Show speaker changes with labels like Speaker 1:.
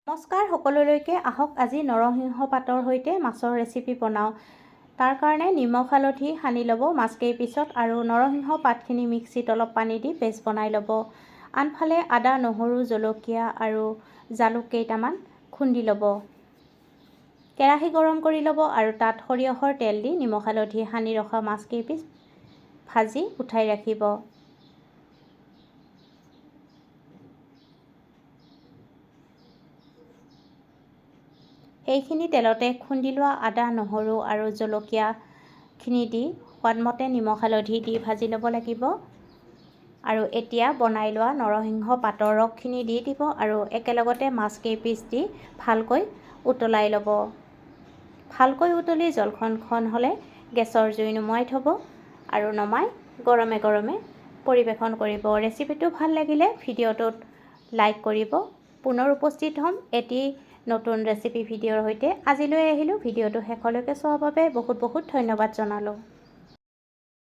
Speaker 1: নমস্কাৰ সকলোলৈকে আহক আজি নৰসিংহ পাতৰ সৈতে মাছৰ ৰেচিপি বনাওঁ। তাৰ কাৰণে নিমখ হালধি সানি ল'ব মাছকেইপিছত আৰু নৰসিংহ পাতখিনি মিক্সিত অলপ পানী দি পেষ্ট বনাই ল'ব। আনফালে আদা নহৰু জলকীয়া আৰু জালুক কেইটামান খুন্দি ল'ব। কেৰাহী গৰম কৰি ল'ব আৰু তাত সৰিয়হৰ তেল দি নিমখ হালধি সানি ৰখা মাছকেইপিচ ভাজি উঠাই ৰাখিব। সেইখিনি তেলতে খুন্দি লোৱা আদা নহৰু আৰু জলকীয়াখিনি দি সোৱাদমতে নিমখ হালধি দি ভাজি ল'ব লাগিব। আৰু এতিয়া বনাই লোৱা নৰসিংহ পাতৰ ৰসখিনি দি দিব আৰু একেলগতে মাছকেইপিচ দি ভালকৈ উতলাই ল'ব। ভালকৈ উতলি জলখন হ'লে গেছৰ জুই নুমুৱাই থ'ব আৰু নমাই গৰমে গৰমে পৰিৱেশন কৰিব। ৰেচিপিটো ভাল লাগিলে ভিডিঅ'টোত লাইক কৰিব। পুনৰ উপস্থিত হ'ম এটি নতুন ৰেচিপি ভিডিঅ'ৰ সৈতে। আজিলৈ আহিলোঁ। ভিডিঅ'টো শেষলৈকে চোৱাৰ বাবে বহুত বহুত ধন্যবাদ জনালোঁ।